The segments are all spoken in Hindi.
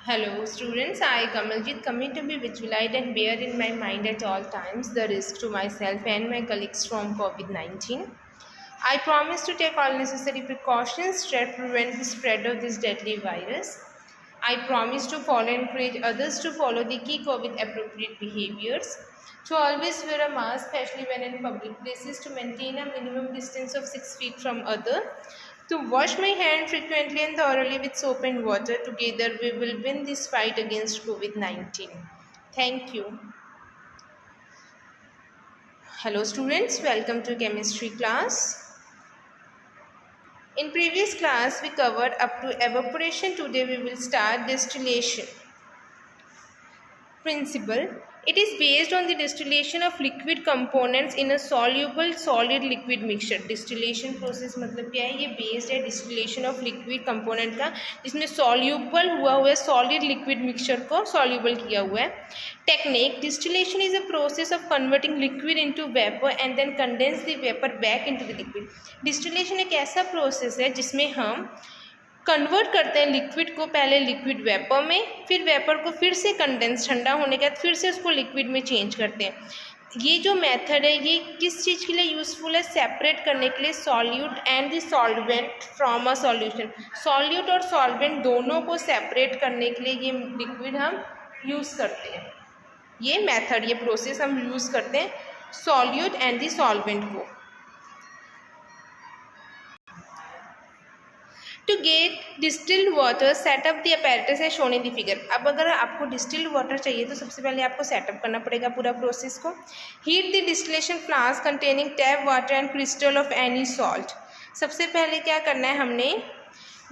Hello students, I Kamaljit commit to be vigilant and bear in my mind at all times the risk to myself and my colleagues from COVID-19. I promise to take all necessary precautions to prevent the spread of this deadly virus. I promise to follow and encourage others to follow the key COVID appropriate behaviors, to always wear a mask, especially when in public places, to maintain a minimum distance of 6 feet from other, to wash my hand frequently and thoroughly with soap and water. Together we will win this fight against COVID-19. Thank you. Hello students, welcome to chemistry class. In previous class we covered up to evaporation. Today we will start distillation. Principle. It is based on the distillation of liquid components in a soluble solid liquid mixture. Distillation process मतलब क्या है? ये based है distillation of liquid component का, जिसमें soluble हुआ है solid liquid mixture को soluble किया हुआ है. Technique. Distillation is a process of converting liquid into vapor and then condense the vapor back into the liquid. Distillation एक ऐसा process है जिसमें हम कन्वर्ट करते हैं लिक्विड को, पहले लिक्विड वेपर में, फिर वेपर को फिर से कंडेंस ठंडा होने के बाद फिर से उसको लिक्विड में चेंज करते हैं. ये जो मेथड है ये किस चीज़ के लिए यूज़फुल है? सेपरेट करने के लिए solute and the solvent from a solution. Solute और सॉल्वेंट दोनों को सेपरेट करने के लिए ये लिक्विड हम यूज़ करते हैं. ये मेथड, ये प्रोसेस हम यूज़ करते हैं सॉल्यूट एंड द सॉल्वेंट को. To get distilled water, set up the apparatus as shown in the figure. अब अगर आपको distilled water चाहिए तो सबसे पहले आपको सेटअप करना पड़ेगा पूरा प्रोसेस को. Heat the distillation flask containing tap water and crystal of any salt. सबसे पहले क्या करना है, हमने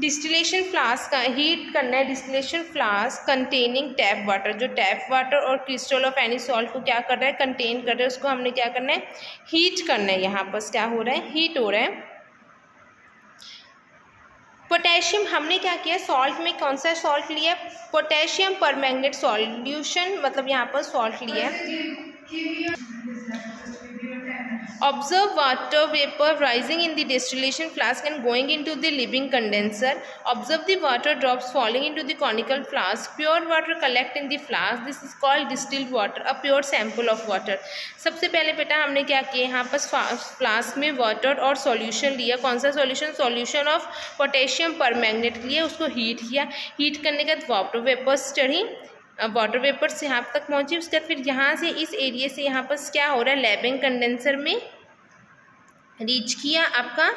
डिस्टिलेशन फ्लास्क का हीट करना है. Distillation flask containing tap water, जो टैप वाटर और क्रिस्टल ऑफ एनी सॉल्ट को क्या कर रहा है, कंटेन कर रहा है, उसको हमने क्या करना है, हीट करना है. यहाँ पर क्या हो रहा है, हीट हो रहा है. पोटेशियम हमने क्या किया, सॉल्ट में कौन सा सॉल्ट लिया, पोटेशियम परमैंगनेट सॉल्यूशन, मतलब यहाँ पर सॉल्ट लिया है. Observe water vapor rising in the distillation flask and going into the living condenser. Observe the water drops falling into the conical flask. Pure water collect in the flask. This is called distilled water, a pure sample of water. सबसे पहले बेटा हमने क्या किया, यहाँ पर फ्लास्क में वाटर और सॉल्यूशन लिया. कौन सा solution, solution of potassium permanganate लिया, उसको हीट किया. हीट करने के बाद वाटर वेपर्स चढ़ी, वाटर वेपर्स यहाँ तक पहुँची. उसके बाद फिर यहाँ से इस एरिया से यहाँ पर क्या हो रहा है, लैबिंग कंडेंसर में रीच किया आपका.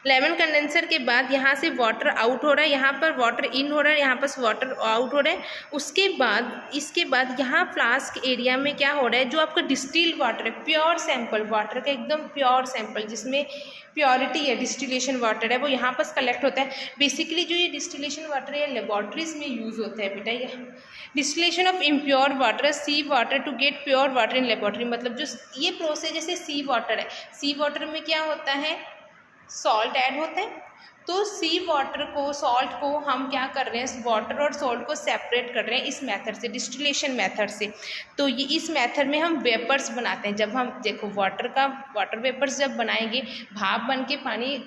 लेमन कंडेंसर के बाद यहाँ से वाटर आउट हो रहा है, यहाँ पर वाटर इन हो रहा है, यहाँ पर वाटर आउट हो रहा है. उसके बाद इसके बाद यहाँ फ्लास्क एरिया में क्या हो रहा है, जो आपका डिस्टिल्ड वाटर है, प्योर सैंपल वाटर का, एकदम प्योर सैंपल जिसमें प्योरिटी है, डिस्टिलेशन वाटर है, वो यहाँ पर कलेक्ट होता है. बेसिकली जो ये डिस्टिलेशन वाटर है लेबॉर्ट्रीज में यूज़ होता है बेटा. ये distillation of impure water, sea water to get pure water in laboratory. मतलब जो ये प्रोसेस, जैसे सी वाटर है, सी वाटर में क्या होता है, सॉल्ट ऐड होता है. तो सी वाटर को, सॉल्ट को हम क्या कर रहे हैं, वाटर और सॉल्ट को सेपरेट कर रहे हैं इस मेथड से, डिस्टिलेशन मेथड से. तो ये इस मेथड में हम वेपर्स बनाते हैं. जब हम देखो वाटर वेपर्स जब बनाएंगे, भाप बन के पानी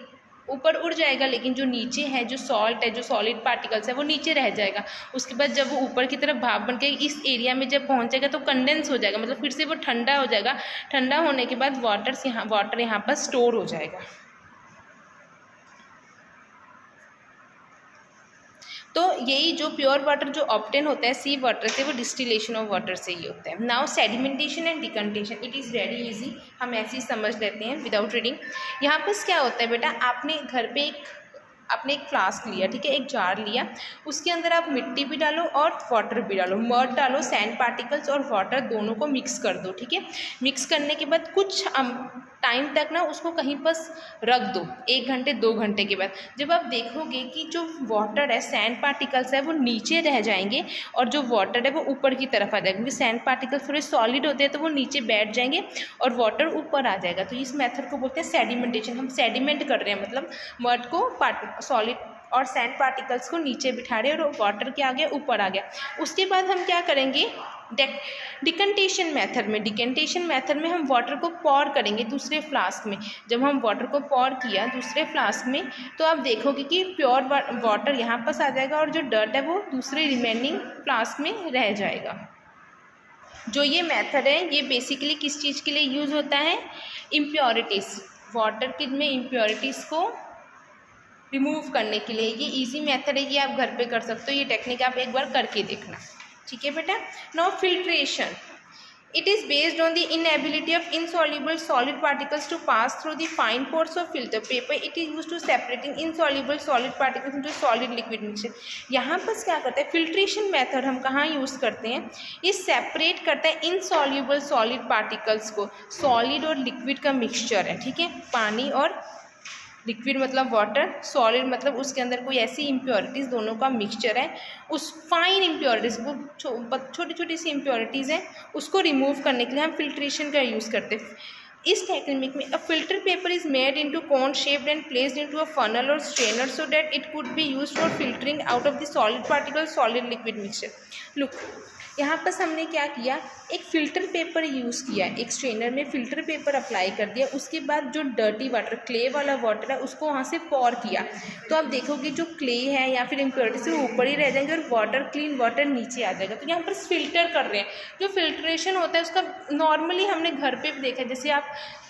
ऊपर उड़ जाएगा, लेकिन जो नीचे है, जो सॉल्ट है, जो सॉलिड पार्टिकल्स है, वो नीचे रह जाएगा. उसके बाद जब वो ऊपर की तरफ भाप बन के इस एरिया में जब पहुंचेगा तो कंडेंस हो जाएगा, मतलब फिर से वो ठंडा हो जाएगा. ठंडा होने के बाद वाटर यहाँ पर स्टोर हो जाएगा. तो यही जो प्योर वाटर जो ऑब्टेन होता है सी वाटर से, वो डिस्टिलेशन ऑफ वाटर से ही होता है. Now sedimentation and decantation, it is very easy, हम ऐसे ही समझ लेते हैं विदाउट रीडिंग. यहाँ पर क्या होता है बेटा, आपने घर पे आपने एक फ्लास्क लिया, ठीक है, एक जार लिया, उसके अंदर आप मिट्टी भी डालो और वाटर भी डालो, मड डालो, सैंड पार्टिकल्स और वाटर दोनों को मिक्स कर दो. ठीक है, मिक्स करने के बाद कुछ टाइम तक ना उसको कहीं पर रख दो, 1 घंटे 2 घंटे के बाद. जब आप देखोगे कि जो वाटर है, सैंड पार्टिकल्स है, वो नीचे रह जाएंगे और जो वाटर है वो ऊपर की तरफ आ जाएगा, क्योंकि सैंड पार्टिकल्स थोड़े सॉलिड होते हैं तो वो नीचे बैठ जाएंगे और वाटर ऊपर आ जाएगा. तो इस मेथड को बोलते हैं सेडिमेंटेशन. हम सेडिमेंट कर रहे हैं, मतलब मड को, सॉलिड और सैंड पार्टिकल्स को नीचे बिठा रहे हैं और वाटर के आगे ऊपर आ गया. उसके बाद हम क्या करेंगे, डिकंटेशन मेथड में हम वाटर को पॉर करेंगे दूसरे फ्लास्क में। जब हम वाटर को पॉर किया दूसरे फ्लास्क में तो आप देखोगे कि प्योर वाटर यहाँ पास आ जाएगा और जो डर्ट है वो दूसरे रिमेनिंग फ्लास्क में रह जाएगा। जो ये मेथड है ये बेसिकली किस चीज़ के लिए यूज़ होता है? इम्प्योरिटीज़, वाटर के में इम्प्योरिटीज़ को रिमूव करने के लिए। ये इजी मेथड है, ये आप घर पे कर सकते हो। ये टेक्निक आप एक बार करके देखना, ठीक है बेटा। Now filtration, it is based on the inability of insoluble solid particles to pass through the fine pores of filter paper. It is used to separating insoluble solid particles into solid liquid mixture. यहाँ पर क्या करते हैं? फिल्ट्रेशन मेथड हम कहाँ यूज़ करते हैं? ये सेपरेट करता है इनसॉल्यूबल सॉलिड पार्टिकल्स को। सॉलिड और लिक्विड का मिक्सचर है, ठीक है। पानी और लिक्विड मतलब वाटर, सॉलिड मतलब उसके अंदर कोई ऐसी इम्प्योरिटीज़ दोनों का मिक्सचर है। उस फाइन इम्प्योरिटीज़, वो छोटी छोटी सी इम्प्योरिटीज़ हैं, उसको रिमूव करने के लिए हम फिल्ट्रेशन का यूज़ करते हैं। इस टेक्निक में a filter paper is made into cone shaped and placed into a funnel और strainer so that it could be used for filtering out of the solid particle solid liquid mixture. Look, यहाँ पर हमने क्या किया? एक फ़िल्टर पेपर यूज़ किया, एक स्ट्रेनर में फ़िल्टर पेपर अप्लाई कर दिया। उसके बाद जो डर्टी वाटर, क्ले वाला वाटर है, उसको वहाँ से पॉर किया। तो आप देखोगे जो क्ले है या फिर इम्प्योरिटीज वो ऊपर ही रह जाएंगे और वाटर, क्लीन वाटर नीचे आ जाएगा। तो यहाँ पर फ़िल्टर कर रहे हैं। जो फिल्ट्रेशन होता है उसका नॉर्मली हमने घर पर भी देखा है। जैसे आप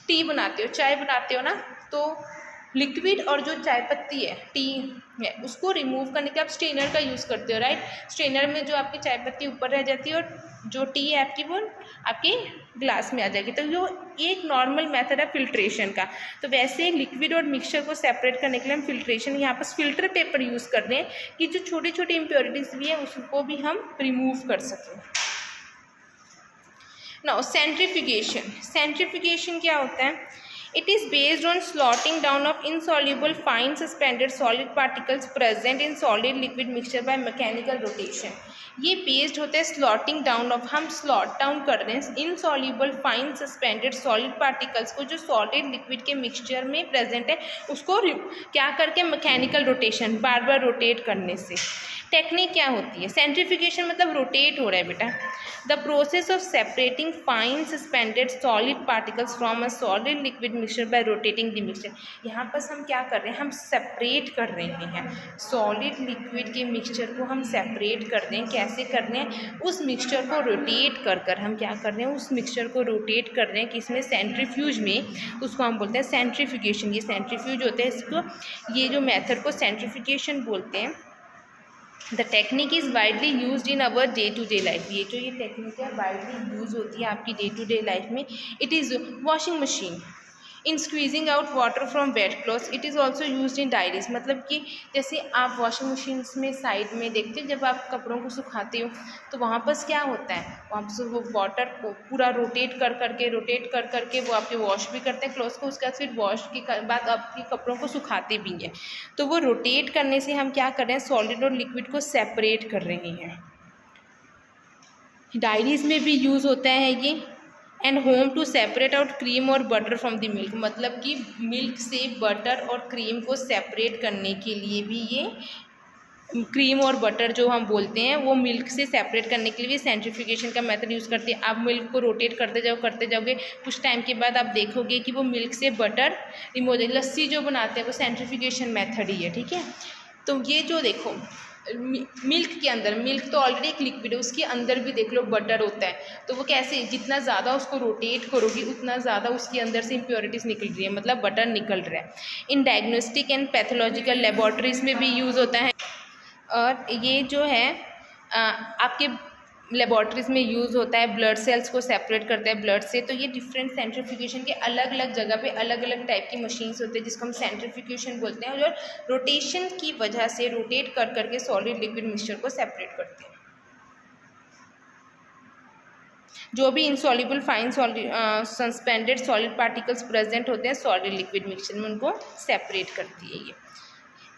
टी बनाते हो, चाय बनाते हो ना, तो लिक्विड और जो चाय पत्ती है, टी है, उसको रिमूव करने के आप स्ट्रेनर का यूज़ करते हो, राइट। स्ट्रेनर में जो आपकी चाय पत्ती ऊपर रह जाती है और जो टी है आपकी वो आपके ग्लास में आ जाएगी। तो जो एक नॉर्मल मेथड है फिल्ट्रेशन का। तो वैसे लिक्विड और मिक्सचर को सेपरेट करने के लिए हम फिल्ट्रेशन यहाँ पर फिल्टर पेपर यूज़ कर रहे हैं कि जो छोटी छोटी इम्प्योरिटीज़ भी है उसको भी हम रिमूव कर सकें। नाउ सेंट्रीफ्यूगेशन क्या होता है? It is based on slotting down of insoluble fine suspended solid particles present in solid liquid mixture by mechanical rotation. ये बेस्ड होता है स्लॉटिंग डाउन ऑफ, हम स्लॉट डाउन कर रहे हैं insoluble fine suspended solid particles को जो सॉलिड लिक्विड के मिक्सचर में प्रेजेंट है, उसको क्या करके? मैकेनिकल रोटेशन, बार बार रोटेट करने से। टेक्निक क्या होती है? सेंट्रीफ्यूगेशन मतलब रोटेट हो रहा है बेटा। The process of separating fine suspended solid particles from a solid liquid mixture by rotating the mixture. यहाँ पर हम क्या कर रहे हैं? हम सेपरेट कर रहे हैं सॉलिड लिक्विड के मिक्सचर को, हम सेपरेट कर रहे हैं। कैसे कर रहे हैं? उस मिक्सचर को रोटेट कर कर हम क्या कर रहे हैं? उस मिक्सचर को रोटेट कर रहे हैं किसमें? सेंट्रीफ्यूज में। उसको हम बोलते हैं सेंट्रीफ्यूगेशन। ये सेंट्रीफ्यूज होते हैं, इसको, ये जो मेथड को सेंट्रीफ्यूगेशन बोलते हैं। The technique is widely use in our day to day life. ये जो ये टेक्निक है वाइडली यूज़ होती है आपकी डे टू डे लाइफ में। It is washing machine in squeezing out water from wet clothes. It is also use in dairies. मतलब कि जैसे आप वॉशिंग मशीन में साइड में देखते हो, जब आप कपड़ों को सुखाते हो तो वहाँ पर क्या होता है? वहाँ पर वो वाटर को पूरा रोटेट कर करके वो आपके वॉश भी करते हैं क्लॉथ्स को। उसके बाद फिर वॉश के बाद आपके कपड़ों को सुखाते भी हैं। तो वो रोटेट करने से हम क्या कर रहे हैं? सॉलिड और लिक्विड को सेपरेट कर रहे हैं। डायरीज में भी यूज़ होता है ये। And home to separate out cream और बटर फ्रॉम द मिल्क। मतलब कि मिल्क से बटर और क्रीम को सेपरेट करने के लिए भी ये क्रीम और बटर जो हम बोलते हैं वो मिल्क से सेपरेट करने के लिए सेंट्रीफ्यूगेशन का मेथड यूज़ करते हैं। आप मिल्क को रोटेट करते जाओगे, कुछ टाइम के बाद आप देखोगे कि वो मिल्क से बटर रिमूव हो जाएगी। लस्सी जो बनाते हैं वो सेंट्रीफ्यूगेशन मेथड ही है, ठीक है। तो ये जो देखो मिल्क के अंदर, मिल्क तो ऑलरेडी एक लिक्विड है, उसके अंदर भी देख लो बटर होता है। तो वो कैसे? जितना ज़्यादा उसको रोटेट करोगी उतना ज़्यादा उसके अंदर से इम्प्योरिटीज़ निकल रही है, मतलब बटर निकल रहा है। In diagnostic and pathological laboratories में भी यूज़ होता है। और ये जो है आपके लेबॉर्ट्रीज में यूज़ होता है, ब्लड सेल्स को सेपरेट करता है ब्लड से। तो ये डिफरेंट सेंट्रीफ्यूगेशन के अलग अलग जगह पे अलग अलग टाइप की मशीन्स होते हैं जिसको हम सेंट्रीफ्यूगेशन बोलते हैं। और रोटेशन की वजह से रोटेट कर करके सॉलिड लिक्विड मिक्सचर को सेपरेट करते हैं। जो भी insoluble fine suspended solid particles present होते हैं सॉलिड लिक्विड मिक्सचर में, उनको सेपरेट करती है ये।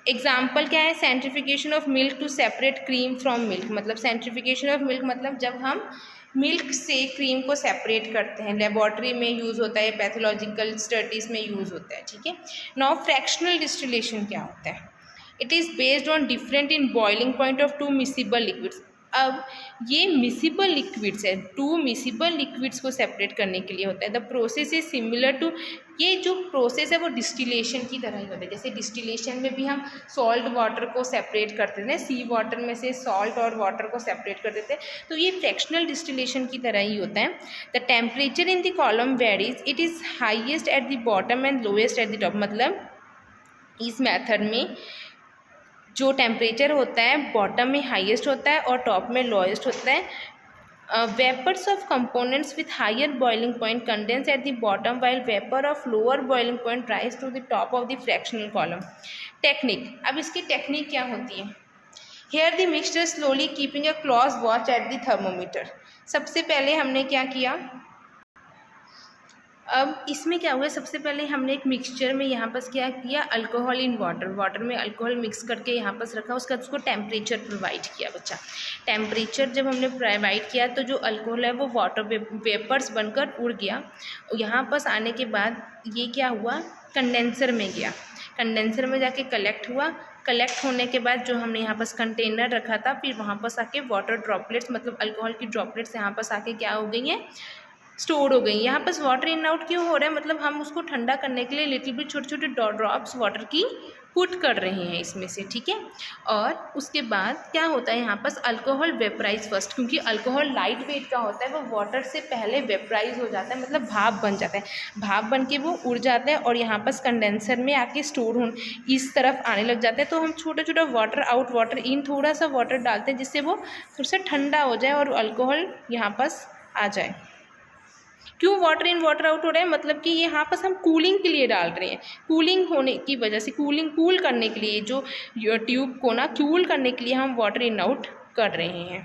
एग्जाम्पल क्या है? Centrifugation of milk to separate cream from milk. मतलब सेंट्रीफ्यूगेशन ऑफ मिल्क मतलब जब हम मिल्क से क्रीम को सेपरेट करते हैं, लेबॉर्ट्री में यूज़ होता है, पैथोलॉजिकल स्टडीज़ में यूज़ होता है, ठीक है। नाउ फ्रैक्शनल डिस्टिलेशन क्या होता है? It is based on different in boiling point of two miscible liquids. अब ये मिसिबल लिक्विड्स है, टू मिसिबल लिक्विड्स को सेपरेट करने के लिए होता है। The process is similar to, ये जो प्रोसेस है वो डिस्टिलेशन की तरह ही होता है। जैसे डिस्टिलेशन में भी हम सॉल्ट वाटर को सेपरेट करते थे, सी वाटर में से सॉल्ट और वाटर को सेपरेट करते थे, तो ये फ्रैक्शनल डिस्टिलेशन की तरह ही होता है। The temperature in the column varies, it is highest eight the bottom and lowest at the top. मतलब इस मेथड में जो टेम्परेचर होता है बॉटम में हाईएस्ट होता है और टॉप में लोएस्ट होता है। Vapours of components with higher boiling point condense at the bottom while vapour of lower boiling point rise to the top of the fractional column. Technique, अब इसकी टेक्निक क्या होती है? Here the mixture slowly keeping a close watch at the thermometer. सबसे पहले हमने क्या किया, अब इसमें क्या हुआ, सबसे पहले हमने एक मिक्सचर में यहाँ पर क्या किया, अल्कोहल इन वाटर, वाटर में अल्कोहल मिक्स करके यहाँ पर रखा, उसका उसको टेम्परेचर प्रोवाइड किया बच्चा। टेम्परेचर जब हमने प्रोवाइड किया तो जो अल्कोहल है वो वाटर वेपर्स बनकर उड़ गया। यहाँ पर आने के बाद ये क्या हुआ, कंडेंसर में गया, कंडेंसर में जाके कलेक्ट हुआ। कलेक्ट होने के बाद जो हमने यहाँ पर कंटेनर रखा था, फिर वहाँ पर आके वाटर ड्रॉपलेट्स मतलब अल्कोहल की ड्रॉपलेट्स यहाँ पर आके क्या हो गई हैं, स्टोर हो गई। यहाँ पर वाटर इन आउट क्यों हो रहा है, मतलब हम उसको ठंडा करने के लिए लिटिल बिट छोटे छोटे ड्रॉप्स वाटर की पुट कर रहे हैं इसमें से, ठीक है। और उसके बाद क्या होता है, यहाँ पर अल्कोहल वेपराइज फर्स्ट, क्योंकि अल्कोहल लाइट वेट का होता है, वो वाटर से पहले वेपराइज हो जाता है, मतलब भाप बन जाता है, भाप बन के वो उड़ जाता है और यहाँ पर कंडेंसर में आके स्टोर हो इस तरफ आने लग जाता है। तो हम छोटा छोटा वाटर आउट वाटर इन थोड़ा सा वाटर डालते हैं जिससे वो थोड़ा सा ठंडा हो जाए और अल्कोहल यहाँ पर आ जाए। क्यों वाटर इन वाटर आउट हो रहा है, मतलब कि यहाँ पर हम कूलिंग के लिए डाल रहे हैं, कूलिंग होने की वजह से, कूल करने के लिए, जो ट्यूब को ना कूल करने के लिए हम वाटर इन आउट कर रहे हैं।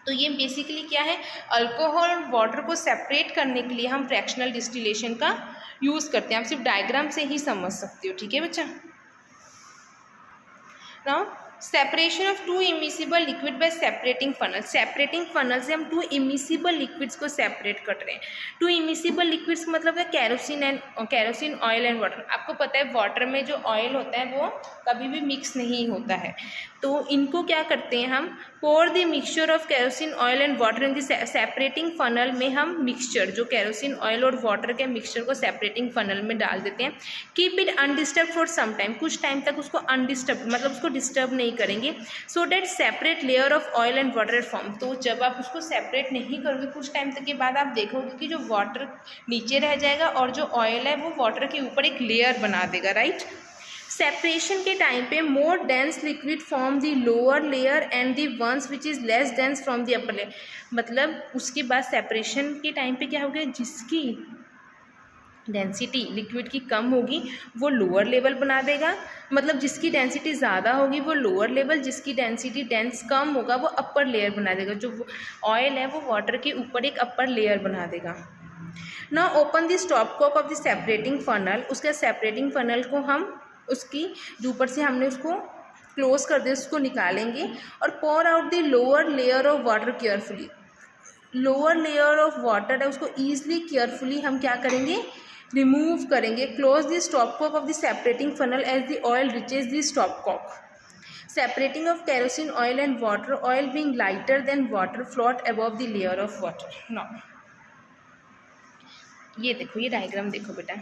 तो ये बेसिकली क्या है, अल्कोहल और वाटर को सेपरेट करने के लिए हम फ्रैक्शनल डिस्टिलेशन का यूज़ करते हैं। आप सिर्फ डायग्राम से ही समझ सकते हो, ठीक है बच्चा। Now separation of to immiscible liquid bye separating funnel. Separating funnel से हम टू इमिसिबल लिक्विड्स को सेपरेट कर रहे हैं। टू इमिसिबल लिक्विड्स मतलब है कैरोसिन ऑयल एंड वाटर। आपको पता है वाटर में जो ऑयल होता है वो कभी भी मिक्स नहीं होता है, तो इनको क्या करते हैं हम, pour the mixture of kerosene oil and water in the separating funnel में हम मिक्सचर जो कैरोसिन ऑयल और वाटर के मिक्सचर को सेपरेटिंग फनल में डाल देते हैं। Keep it undisturb for some time, कुछ टाइम तक उसको अनडिस्टर्ब मतलब उसको डिस्टर्ब नहीं करेंगे, so that separate layer of oil and water form. तो जब आप उसको सेपरेट नहीं करोगे कुछ टाइम तक के बाद आप देखोगे कि जो वाटर नीचे रह जाएगा और जो ऑयल है वो वाटर के ऊपर एक लेयर बना देगा, राइट। सेपरेशन के टाइम पे मोर dense liquid form the lower layer and the ones which is less dense from the upper layer. मतलब उसके बाद सेपरेशन के टाइम पे क्या हो गया, जिसकी डेंसिटी लिक्विड की कम होगी वो लोअर लेवल बना देगा, मतलब जिसकी डेंसिटी ज़्यादा होगी वो लोअर लेवल, जिसकी डेंसिटी कम होगा वो अपर लेयर बना देगा। जो ऑयल है वो वाटर के ऊपर एक अपर लेयर बना देगा। ना open the stopcock of the separating funnel. उसके सेपरेटिंग फनल को हम उसकी जो ऊपर से हमने उसको क्लोज कर दिया उसको निकालेंगे और pour out the lower layer of water carefully. Lower layer of water है उसको ईजिली केयरफुली हम क्या करेंगे, रिमूव करेंगे। Close the stopcock of the separating funnel as the oil reaches the stopcock. Separating of kerosene oil and water, oil being lighter than water float above the layer of water. Now ये देखो, ये डायग्राम देखो बेटा,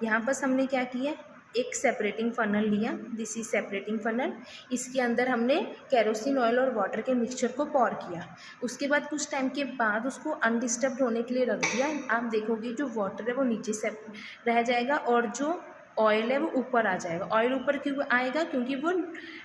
यहाँ पर हमने क्या किया, एक सेपरेटिंग फनल लिया, दिस इज सेपरेटिंग फनल। इसके अंदर हमने केरोसिन ऑयल और वाटर के मिक्सचर को पॉर किया। उसके बाद कुछ टाइम के बाद उसको अनडिस्टर्ब्ड होने के लिए रख दिया। आप देखोगे जो वाटर है वो नीचे से रह जाएगा और जो ऑयल है वो ऊपर आ जाएगा। ऑयल ऊपर क्यों आएगा, क्योंकि वो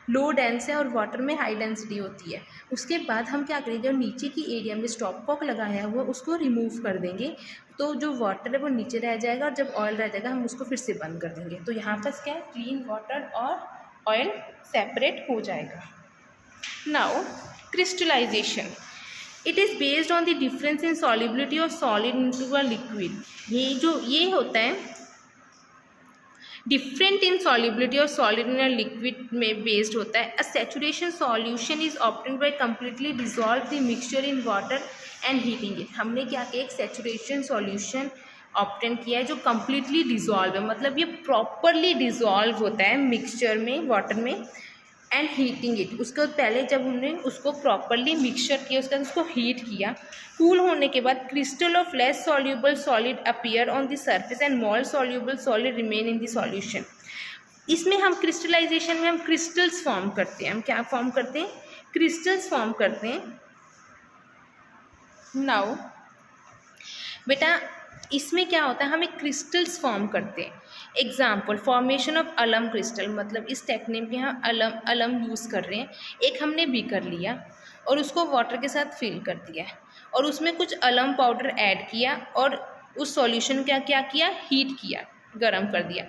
लो डेंस है और वाटर में हाई डेंसिटी होती है। उसके बाद हम क्या करेंगे, जो नीचे की एरिया में स्टॉप कॉक लगाया हुआ उसको रिमूव कर देंगे, तो जो वाटर है वो नीचे रह जाएगा और जब ऑयल रह जाएगा हम उसको फिर से बंद कर देंगे। तो यहाँ पर क्या है, क्लीन वाटर और ऑयल सेपरेट हो जाएगा। Now crystallisation, it is based on the difference in solubility of solid into a liquid. ये होता है डिफरेंट इन सॉलिबिलिटी और सॉलिड इन लिक्विड में बेस्ड होता है। A saturation solution is obtained by completely dissolve the mixture in water and heating it. हमने क्या किया, एक सैचुरेशन सॉल्यूशन ऑब्टेन किया है जो कम्प्लीटली डिसॉल्व है, मतलब ये प्रॉपरली डिसॉल्व होता है मिक्सचर में, वाटर में, एंड हीटिंग इट। उसके बाद पहले जब हमने उसको प्रॉपरली मिक्सचर किया, उसके बाद उसको हीट किया, कूल होने के बाद crystal of less soluble solid appear on the surface and more soluble solid remain in the solution. इसमें हम क्रिस्टलाइजेशन में हम क्रिस्टल्स फॉर्म करते हैं। हम क्या फॉर्म करते हैं? क्रिस्टल्स फॉर्म करते हैं। नाउ बेटा इसमें क्या होता है, हम एक क्रिस्टल्स फॉर्म करते हैं। एग्जाम्पल फॉर्मेशन ऑफ अलम क्रिस्टल, मतलब इस टेक्निक में हम अलम यूज़ कर रहे हैं। एक हमने बीकर लिया और उसको वाटर के साथ फिल कर दिया और उसमें कुछ अलम पाउडर ऐड किया और उस सॉल्यूशन का क्या किया, हीट किया, गरम कर दिया।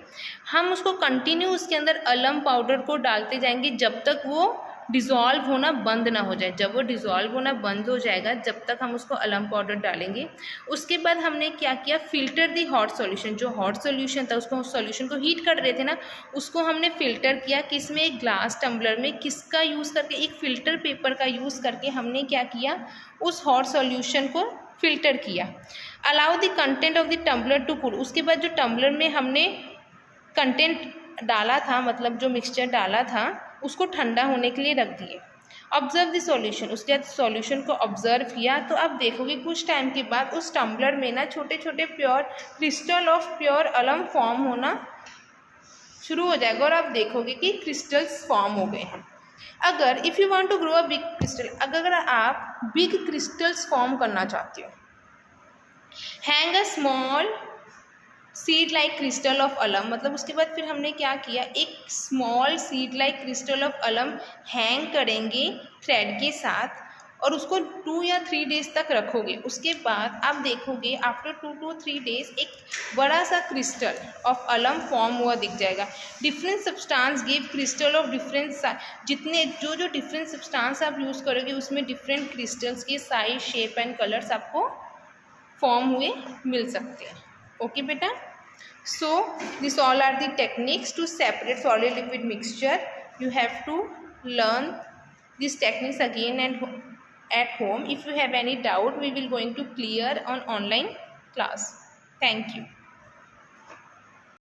हम उसको कंटिन्यू उसके अंदर अलम पाउडर को डालते जाएंगे जब तक वो डिज़ोल्व होना बंद ना हो जाए। जब वो डिज़ोल्व होना बंद हो जाएगा जब तक हम उसको अलम पाउडर डालेंगे। उसके बाद हमने क्या किया, फ़िल्टर दी हॉट सॉल्यूशन। जो हॉट सॉल्यूशन था उसको, सॉल्यूशन को हीट कर रहे थे ना, उसको हमने फ़िल्टर किया। किसमें? एक ग्लास टम्बलर में। किसका यूज़ करके? एक फ़िल्टर पेपर का यूज़ करके हमने क्या किया, उस हॉट सॉल्यूशन को फ़िल्टर किया। Allow the content of the tumbler to cool. उसके बाद जो टम्बलर में हमने कंटेंट डाला था, मतलब जो मिक्सचर डाला था, उसको ठंडा होने के लिए रख दिए। Observe the solution. उसके बाद सॉल्यूशन को ऑब्जर्व किया तो आप देखोगे कुछ टाइम के बाद उस टम्बलर में ना छोटे छोटे प्योर क्रिस्टल ऑफ प्योर अलम फॉर्म होना शुरू हो जाएगा और आप देखोगे कि क्रिस्टल्स फॉर्म हो गए हैं। अगर if you want to grow a big crystal, अगर आप बिग क्रिस्टल्स फॉर्म करना चाहते हो, hang a small seed like crystal of alum, मतलब उसके बाद फिर हमने क्या किया, एक small seed like crystal of alum hang करेंगे थ्रेड के साथ और उसको 2 या 3 डेज तक रखोगे। उसके बाद आप देखोगे आफ्टर 2 to 3 डेज एक बड़ा सा क्रिस्टल ऑफ अलम फॉर्म हुआ दिख जाएगा। Different substance give crystal of different size. जितने जो डिफरेंट सब्सटेंस आप यूज़ करोगे उसमें डिफरेंट क्रिस्टल्स के साइज, शेप एंड कलर्स आपको फॉर्म हुए मिल सकते हैं। ओके बेटा, so these all are the techniques to separate solid liquid mixture. You have to learn these techniques again and at home. If you have any doubt, we will going to clear on online class. Thank you.